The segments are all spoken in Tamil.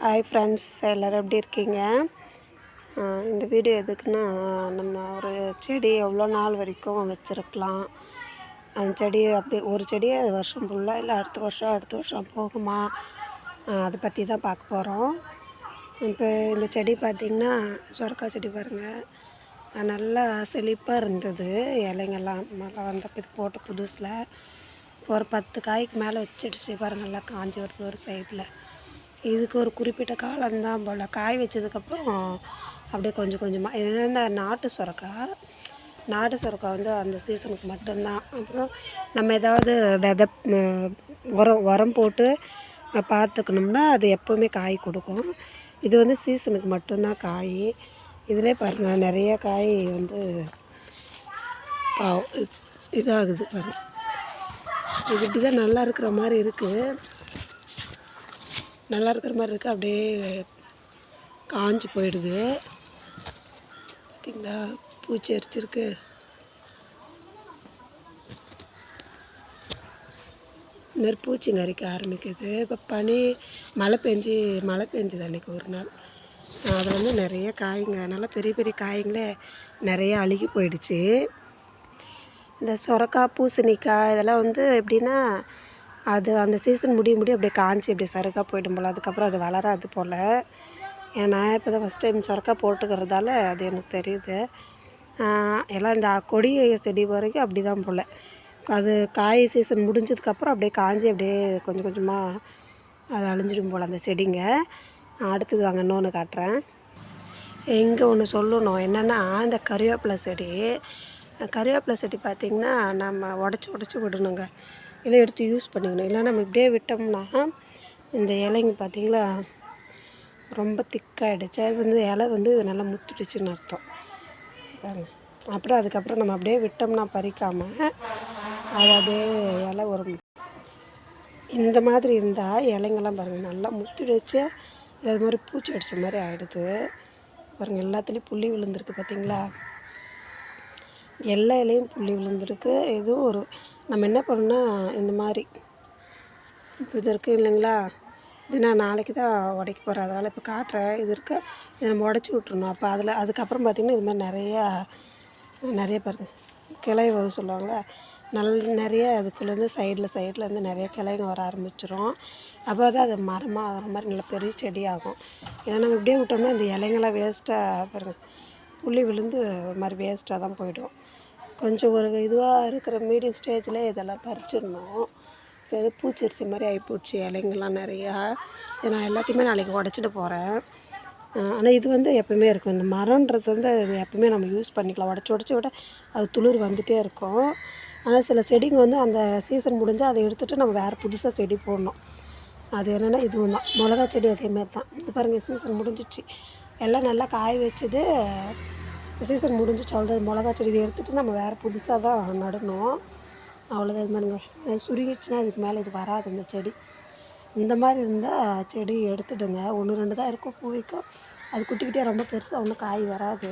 ஹாய் ஃப்ரெண்ட்ஸ், எல்லோரும் எப்படி இருக்கீங்க? இந்த வீடியோ எதுக்குன்னா, நம்ம ஒரு செடி எவ்வளோ நாள் வரைக்கும் வச்சுருக்கலாம், அந்த செடி அப்படி ஒரு செடியை வருஷம் ஃபுல்லாக இல்லை அடுத்த வருஷம் போகுமா, அதை பற்றி தான் பார்க்க போகிறோம். இப்போ இந்த செடி பார்த்திங்கன்னா சொரக்காய் செடி பாருங்கள், நல்லா செழிப்பாக இருந்தது. இலைங்கெல்லாம் மழை வந்தப்போ இது போட்ட புதுசில் ஒரு 10 காய்க்கு மேலே வச்சிடுச்சு பாருங்கள். நல்லா காஞ்சி வருது ஒரு சைடில். இதுக்கு ஒரு குறிப்பிட்ட காலம்தான் போல். காய் வச்சதுக்கப்புறம் அப்படியே கொஞ்சம் கொஞ்சமாக இது இந்த நாட்டு சுரக்காய் வந்து அந்த சீசனுக்கு மட்டும்தான். அப்புறம் நம்ம ஏதாவது உரம் போட்டு பார்த்துக்கணும்னா அது எப்போவுமே காய் கொடுக்கும். இது வந்து சீசனுக்கு மட்டும்தான் காய். இதிலே பாருங்கள் நிறைய காய் வந்து இதாகுது பாருங்கள். இது இப்படி தான் நல்லா இருக்கிற மாதிரி இருக்குது. அப்படியே காஞ்சி போயிடுது. பார்த்திங்களா, பூச்சி அரிச்சிருக்கு. பூச்சிங்க அரிக்க ஆரம்பிக்குது. இப்போ மழை பெஞ்சுது அன்றைக்கி ஒரு நாள். அது வந்து நிறைய காய்ங்க, நல்லா பெரிய பெரிய காய்ங்களே நிறைய அழுகி போயிடுச்சு. இந்த சொரக்காய், பூசணிக்காய் இதெல்லாம் வந்து எப்படின்னா, அது அந்த சீசன் முடிய அப்படியே காஞ்சி அப்படியே சருக்காக போய்டும் போல். அதுக்கப்புறம் அது வளராது போல். நான் இப்போ தான் ஃபஸ்ட் டைம் சொரக்காய் போட்டுக்கிறதால அது எனக்கு தெரியுது. எல்லாம் இந்த கொடி செடி வரைக்கும் அப்படி தான் போல். அது காய் சீசன் முடிஞ்சதுக்கப்புறம் அப்படியே காஞ்சி அப்படியே கொஞ்சம் கொஞ்சமாக அது அழிஞ்சிடும் போல் அந்த செடிங்க. அடுத்தது வாங்க இன்னொன்று காட்டுறேன். இங்கே ஒன்று சொல்லணும் என்னென்னா, இந்த கறிவேப்பிலை செடி பார்த்திங்கன்னா நம்ம உடச்சி விடணுங்க. இலை எடுத்து யூஸ் பண்ணிக்கணும். இல்லை நம்ம இப்படியே விட்டோம்னா இந்த இலைங்க பார்த்திங்களா ரொம்ப திக்காகிடுச்சு. அது வந்து இலை வந்து நல்லா முத்துடுச்சுன்னு அர்த்தம். அப்புறம் அதுக்கப்புறம் நம்ம அப்படியே விட்டோம்னா பறிக்காமல் அது அப்படியே இலை ஒரு இந்த மாதிரி இருந்தால் இலைங்கெல்லாம் பாருங்கள் நல்லா முத்திடுச்சு. அது மாதிரி பூச்சி அடித்த மாதிரி ஆகிடுது பாருங்கள். எல்லாத்துலேயும் புள்ளி விழுந்திருக்கு பார்த்திங்களா, எல்லா இலையும் புள்ளி விழுந்திருக்கு. எதுவும் ஒரு நம்ம என்ன பண்ணோன்னா இந்த மாதிரி இப்போ இது இருக்குது இல்லைங்களா, இது நான் நாளைக்கு தான் உடைக்க போகிறேன். அதனால் இப்போ காட்டுறேன். இது இதை நம்ம உடச்சி விட்ருணும். அப்போ அதுக்கப்புறம் பார்த்திங்கன்னா இது மாதிரி நிறைய பாருங்கள் கிளை வரும் சொல்லுவாங்க. நிறைய அதுக்குள்ளேருந்து சைடில் இருந்து நிறைய கிளைங்க வர ஆரம்பிச்சிடும். அப்போ தான் அது மரமாக வர மாதிரி நல்ல பெரிய செடி ஆகும். ஏன்னா நம்ம இப்படியே விட்டோம்னா இந்த இலைங்கெல்லாம் வேஸ்ட்டாக பாருங்கள், புள்ளி விழுந்து ஒரு மாதிரி வேஸ்ட்டாக தான் போய்டும். கொஞ்சம் ஒரு இதுவாக இருக்கிற மீடியம் ஸ்டேஜில் இதெல்லாம் பறிச்சிடணும். இது பூச்சிரிச்ச மாதிரி ஆகிப்போச்சு இலைங்கெல்லாம் நிறையா. இதை நான் எல்லாத்தையுமே நாளைக்கு உடச்சிட்டு போகிறேன். ஆனால் இது வந்து எப்பவுமே இருக்கும். இந்த மரம்ன்றது வந்து அது எப்பவுமே நம்ம யூஸ் பண்ணிக்கலாம். உடச்சி விட அது துளிர் வந்துகிட்டே இருக்கும். ஆனால் சில செடிங்க வந்து அந்த சீசன் முடிஞ்சால் அதை எடுத்துகிட்டு நம்ம வேறு புதுசாக செடி போடணும். அது என்னென்னா இதுவும் தான். மிளகா செடி அதேமாரி தான். இது பாருங்கள், சீசன் முடிஞ்சிடுச்சு. எல்லாம் நல்லா காய வச்சுது. சீசன் முடிஞ்சிச்சு, அவ்வளோதான். மிளகா செடி இதை எடுத்துகிட்டு நம்ம வேறு புதுசாக தான் நடணும். அவ்வளோதான். இது மாதிரிங்க சுருங்கிடுச்சுன்னா இதுக்கு மேலே இது வராது இந்த செடி. இந்த மாதிரி இருந்தால் செடி எடுத்துடுங்க. 1-2 தான் இருக்கும் பூ வைக்கும். அது குட்டிக்கிட்டே ரொம்ப பெருசாக ஒன்றும் காய் வராது.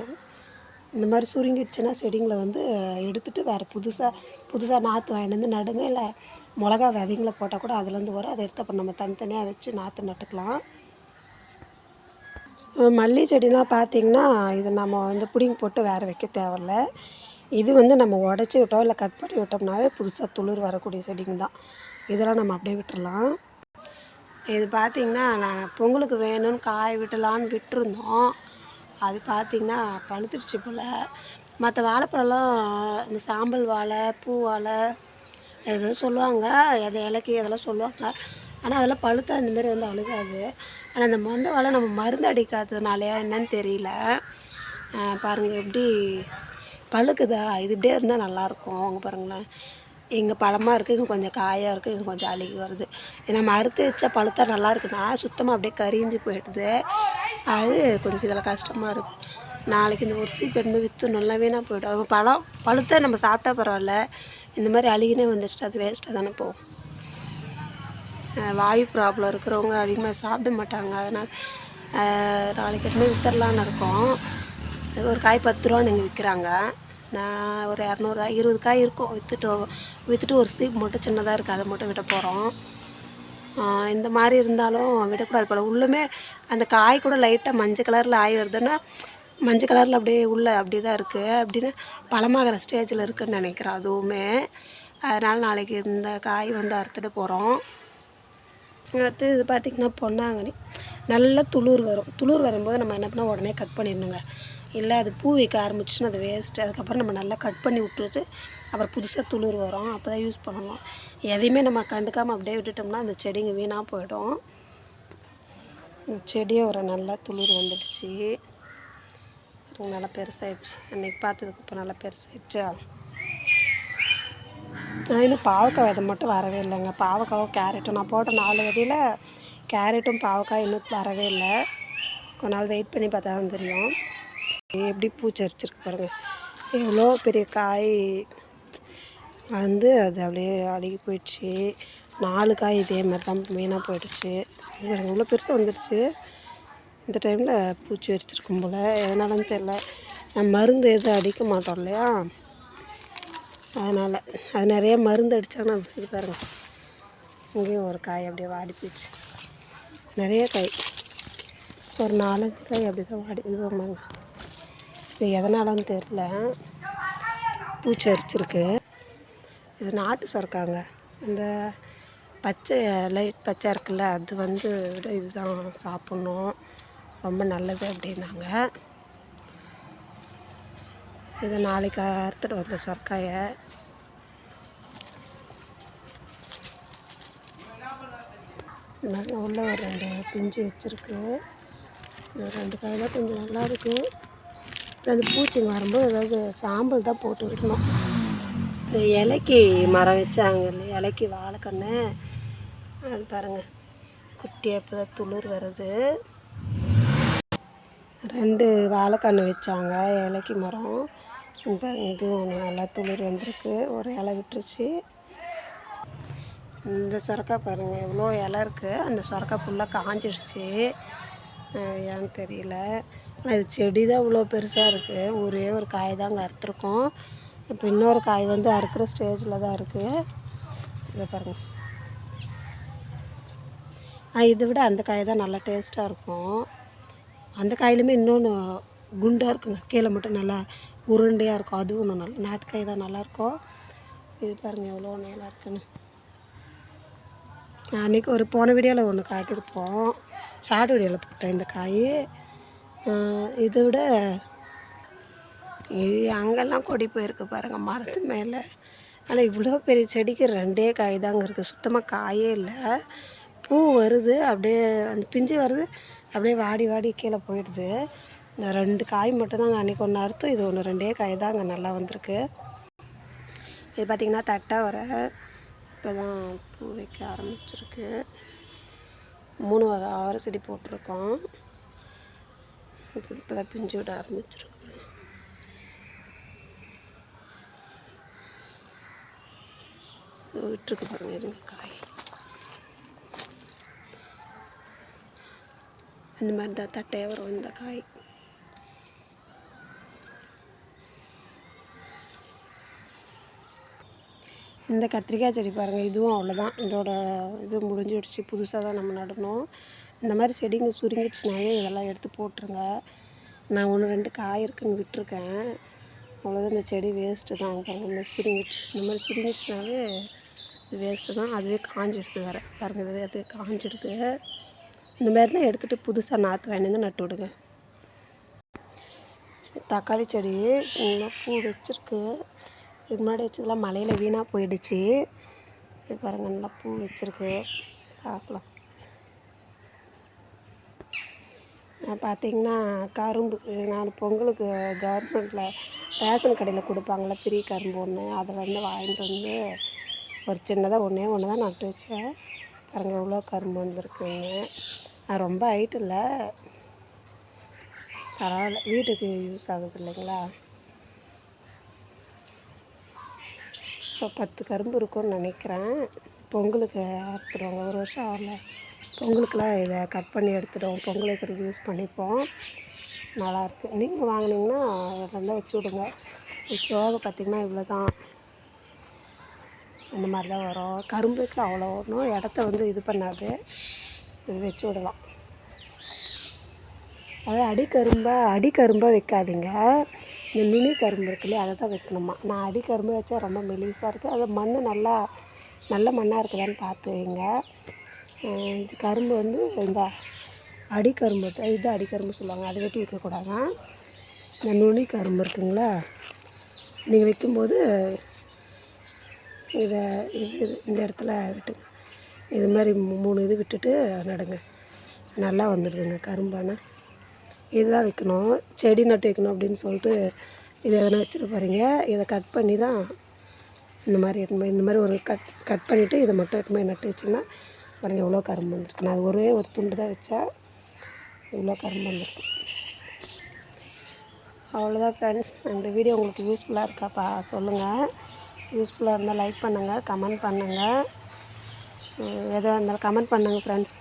இந்த மாதிரி சுருங்கிடுச்சுன்னா செடிங்களை வந்து எடுத்துகிட்டு வேறு புதுசாக நாற்று வாங்கிட்டு வந்து நடுங்க. இல்லை மிளகா விதைங்களை போட்டால் கூட அதுலேருந்து வரும். அதை எடுத்து அப்புறம் நம்ம தனித்தனியாக வச்சு நாற்று நட்டுக்கலாம். மல்லி செடிலாம் பார்த்திங்கன்னா இதை நம்ம வந்து பிடிங்கி போட்டு வேறு வைக்க தேவையில்ல. இது வந்து நம்ம உடச்சி விட்டோம் இல்லை கட் பண்ணி விட்டோம்னாவே புதுசாக துளிர் வரக்கூடிய செடிங்க தான். இதெல்லாம் நம்ம அப்படியே விட்டுடலாம். இது பார்த்திங்கன்னா நான் பொங்கலுக்கு வேணும்னு காய விட்டலான்னு விட்டுருந்தோம். அது பார்த்திங்கன்னா பழுத்துடுச்சு போல். மற்ற வாழைப்பழம்லாம் இந்த சாம்பல் வாழை, பூ வாழை ஏதோ சொல்லுவாங்க, அது இலைக்கு அதெல்லாம் சொல்லுவாங்க. ஆனால் அதெல்லாம் பழுத்தா இந்தமாரி வந்து அழுகாது. ஆனால் இந்த மொந்த வாழை நம்ம மருந்து அடிக்காததுனாலையா என்னன்னு தெரியல. பாருங்கள் எப்படி பழுக்குதா. இது இப்படியே இருந்தால் நல்லாயிருக்கும். அவங்க பாருங்களேன், இங்கே பழமாக இருக்குது, இங்கே கொஞ்சம் காயாக இருக்குது, இங்கே கொஞ்சம் அழுகி வருது. நம்ம அறுத்து வச்சா பழுத்தா நல்லா இருக்குன்னா சுத்தமாக அப்படியே கரிஞ்சு போயிடுது. அது கொஞ்சம் இதில் கஷ்டமாக இருக்குது. நாளைக்கு இந்த ஒரு சீக்கிரமே விற்று நல்லா வீணாக போய்டும். பழம் பழுத்த நம்ம சாப்பிட்டா பரவாயில்ல, இந்த மாதிரி அழுகினே வந்துச்சுட்டு அது வேஸ்ட்டாக தானே போகும். வாயு ப்ராப்ளம் இருக்கிறவங்க அதிகமாக சாப்பிட மாட்டாங்க. அதனால் நாளைக்கு எட்டுமே விற்றுடலான்னு இருக்கோம். ஒரு காய் 10 ரூபான்னு இங்கே விற்கிறாங்க. நான் ஒரு 20 காய் இருக்கும். விற்றுட்டு ஒரு சீப் மட்டும் சின்னதாக இருக்குது, அதை மட்டும் விட போகிறோம். இந்த மாதிரி இருந்தாலும் விடக்கூடாது போல். உள்ளுமே அந்த காய் கூட லைட்டாக மஞ்சள் கலரில் ஆகி வருதுன்னா மஞ்சள் கலரில் அப்படியே உள்ளே அப்படி தான் இருக்குது அப்படின்னு பழமாகிற ஸ்டேஜில் இருக்குதுன்னு நினைக்கிறேன் அதுவுமே. அதனால் நாளைக்கு இந்த காய் வந்து அறுத்துட்டு போகிறோம். அடுத்து இது பார்த்திங்கன்னா பொன்னாங்கண்ணி நல்லா துளிர் வரும். துளிர் வரும்போது நம்ம என்ன பண்ணால் உடனே கட் பண்ணிடணுங்க. இல்லை அது பூ வைக்க ஆரம்பிச்சுன்னா அது வேஸ்ட்டு. அதுக்கப்புறம் நம்ம நல்லா கட் பண்ணி விட்டுட்டு அப்புறம் புதுசாக துளிர் வரும். அப்போ தான் யூஸ் பண்ணணும். எதையுமே நம்ம கண்டுக்காமல் அப்படியே விட்டுட்டோம்னா அந்த செடிங்க வீணாக போயிடும். இந்த செடியை ஒரு நல்லா துளிர் வந்துடுச்சு. நல்லா பெருசாகிடுச்சு. அன்றைக்கி பார்த்ததுக்கு இப்போ நல்லா பெருசாகிடுச்சா. இன்னும் பாவக்காய் விதை மட்டும் வரவே இல்லைங்க. பாவக்காவும் கேரட்டும் நான் போட்ட 4 விதையில் கேரட்டும் பாவக்காய் இன்னும் வரவே இல்லை. கொஞ்ச நாள் வெயிட் பண்ணி பார்த்தா தான் தெரியும். எப்படி பூச்சரிச்சிருக்கு பாருங்கள். எவ்வளோ பெரிய காய் வந்து அது அப்படியே அழுகி போயிடுச்சு. 4 காய் இதே மாதிரி தான் வீணாக போயிடுச்சு. இவ்வளோ பெருசாக வந்துடுச்சு. இந்த டைமில் பூச்சி வரிச்சிருக்கும் போல். எதனாலன்னு தெரில. மருந்து எதுவும் அடிக்க மாட்டோம் இல்லையா, அதனால் அது நிறைய மருந்து அடித்தாங்கன்னா இது பாருங்கள். இங்கேயும் ஒரு காய் அப்படியே வாடி போயிடுச்சு. நிறைய காய் ஒரு 4-5 காய் அப்படி தான் வாடி இது வாங்க. இது எதனாலன்னு தெரில பூச்சி அரிச்சிருக்கு. இது நாட்டு சுரக்காங்க. இந்த பச்சை லைட் பச்சை இருக்குல்ல அது வந்து விட இதுதான் சாப்பிட்ணும், ரொம்ப நல்லது அப்படின்னாங்க. இதை நாளைக்கு அறுத்துட்டு வந்த சொரக்காயை உள்ள ஒரு 2 பிஞ்சு வச்சுருக்கு. 2 காய் தான் கொஞ்சம் நல்லா இருக்குது. அது பூச்சிங்க வரும்போது ஏதாவது சாம்பல் தான் போட்டு விடணும். இந்த இலைக்கி மரம் வச்சாங்க இல்லையா, இலைக்கி வாழைக்கன்று அது பாருங்கள் குட்டியாக இப்போ தான் துளிர் வருது. 2 வாழைக்கன்று வச்சாங்க இலைக்கி மரம். இப்போ இது ஒன்று நல்லா துளிர் வந்திருக்கு. ஒரு இலை விட்டுருச்சு. இந்த சுரக்காய் பாருங்கள் எவ்வளோ இலை இருக்குது. அந்த சுரக்காய் ஃபுல்லாக காஞ்சிடுச்சு. ஏன்னு தெரியல. ஆனால் இது செடி தான் இவ்வளோ பெருசாக இருக்குது. ஒரே ஒரு காய் தான் அங்கே அறுத்துருக்கோம். இப்போ இன்னொரு காய் வந்து அறுக்கிற ஸ்டேஜில் தான் இருக்குது. இதை பாருங்கள். இதை விட அந்த காய் தான் நல்லா டேஸ்ட்டாக இருக்கும். அந்த காயிலுமே இன்னொன்று குண்டாக இருக்குங்க. கீழே மட்டும் நல்லா உருண்டையாக இருக்கும். அதுவும் ஒன்று நல்லா நாட்டுக்காய் தான் நல்லாயிருக்கும். இது பாருங்கள் எவ்வளோ நல்லா இருக்குன்னு. அன்றைக்கி ஒரு போன வீடியோவில் ஒன்று காட்டியிருப்போம், ஷார்ட் வீடியோவில் போட்டேன் இந்த காய். இதை விட அங்கெல்லாம் கொடி போயிருக்கு பாருங்கள் மரத்து மேலே. ஆனால் இவ்வளோ பெரிய செடிக்கு 2 காய் தாங்க இருக்குது. சுத்தமாக காயே இல்லை. பூ வருது அப்படியே அந்த பிஞ்சு வருது அப்படியே வாடி வாடி கீழே போயிடுது. இந்த 2 காய் மட்டும்தாங்க அன்றைக்கி ஒன்று அறுத்தோம். இது ஒன்று 2 காய் தான் அங்கே நல்லா வந்திருக்கு. இது பார்த்திங்கன்னா தட்டை வர இப்போ தான் பூ வைக்க ஆரம்பிச்சிருக்கு. 3 வகை அவரை செடி போட்டிருக்கோம். இப்போ தான் பிஞ்சு விட ஆரம்பிச்சிருக்கு. விட்டுருக்கு பாருங்கள் இருங்க காய். இந்த மாதிரி தான் தட்டையாக வரும் இந்த காய். இந்த கத்திரிக்காய் செடி பாருங்கள், இதுவும் அவ்வளோதான். இதோட இது முடிஞ்சிடுச்சு. புதுசாக தான் நம்ம நடணும். இந்த மாதிரி செடிங்க சுருங்கிடுச்சுனாவே இதெல்லாம் எடுத்து போட்டுருங்க. நான் 1-2 காய் இருக்குன்னு விட்டுருக்கேன். அவ்வளோதான். இந்த செடி வேஸ்ட்டு தான். பாருங்கள் இந்த சுருங்கிடுச்சு. இந்த மாதிரி சுருங்கிடுச்சுனாவே இது வேஸ்ட்டு தான். அதுவே காஞ்சிடுது வேறு பாருங்கள். இதுவே அது காஞ்சிடுது. இந்த மாதிரி தான் எடுத்துகிட்டு புதுசாக நாற்று வாங்கி வந்து நட்டு விடுங்க. தக்காளி செடி இன்னும் பூ வச்சுருக்கு. இதுக்கு முன்னாடி வச்சதெல்லாம் மழையில் வீணாக போயிடுச்சு. இது பாருங்கள் நல்லா பூ வச்சுருக்கு. பார்க்கலாம். பார்த்திங்கன்னா கரும்பு நான் பொங்கலுக்கு கவர்மெண்ட்டில் ரேஷன் கடையில் கொடுப்பாங்கள பெரிய கரும்பு ஒன்று, அதை வந்து வாங்கிட்டு வந்து ஒரு சின்னதாக ஒன்றே தான் நட்டு வச்சேன். பாருங்கள் எவ்வளோ கரும்பு வந்துருக்குங்க. ரொம்ப ஹைட் இல்லை, பரவாயில்ல, வீட்டுக்கு யூஸ் ஆகுது இல்லைங்களா. இப்போ 10 கரும்பு இருக்கும்னு நினைக்கிறேன். பொங்கலுக்கு அறுத்துடுவாங்க. ஒரு வருஷம் ஆகல. பொங்கலுக்கெலாம் இதை கட் பண்ணி எடுத்துடுவோம். பொங்கல் வைக்கிறதுக்கு யூஸ் பண்ணிப்போம். நல்லாயிருக்கு. நீங்கள் வாங்கினீங்கன்னா நல்லா வச்சு விடுங்க. சோகை பார்த்திங்கன்னா இவ்வளோ தான். அந்த மாதிரி தான் வரும். கரும்புக்கு அவ்வளோ ஒன்றும் இடத்த வந்து இது பண்ணாது, இது வச்சு விடலாம். அது அடிக்கரும்பாக வைக்காதீங்க, இந்த நுனி கரும்பு இருக்கு இல்லையா அதை தான் வைக்கணுமா. நான் அடிக்கரும்பு வச்சா ரொம்ப மெலிசாக இருக்குது, அது மண் நல்ல மண்ணாக இருக்குதான்னு பார்த்து வைங்க. இது கரும்பு வந்து இந்த அடிக்கரும்பு இது அடிக்கரும்பு சொல்லுவாங்க, அதை வெட்டி வைக்கக்கூடாது. இந்த நுனி கரும்பு இருக்குங்களா, நீங்கள் வைக்கும்போது இதை இந்த இடத்துல விட்டுங்க, இது மாதிரி 3 இது விட்டுட்டு நடுங்க, நல்லா வந்துடுதுங்க கரும்பான. இதுதான் வைக்கணும். செடி நட்டு வைக்கணும் அப்படின்னு சொல்லிட்டு இது எதனா வச்சுட்டு போகிறீங்க, இதை கட் பண்ணி தான் இந்த மாதிரி ஒரு கட் பண்ணிவிட்டு இதை மட்டும் எடுத்துன்னு நட்டு வச்சிங்கன்னா பாருங்கள் எவ்வளோ கரும்பு வந்துருக்கு. நான் ஒரே ஒரு துண்டு தான் வச்சேன், இவ்வளோ கரும்பு வந்துருக்கு. அவ்வளோதான் ஃப்ரெண்ட்ஸ், இந்த வீடியோ உங்களுக்கு யூஸ்ஃபுல்லாக இருக்காப்பா சொல்லுங்கள். யூஸ்ஃபுல்லாக இருந்தால் லைக் பண்ணுங்கள், கமெண்ட் பண்ணுங்கள், எதாக இருந்தாலும் கமெண்ட் பண்ணுங்கள் ஃப்ரெண்ட்ஸ்.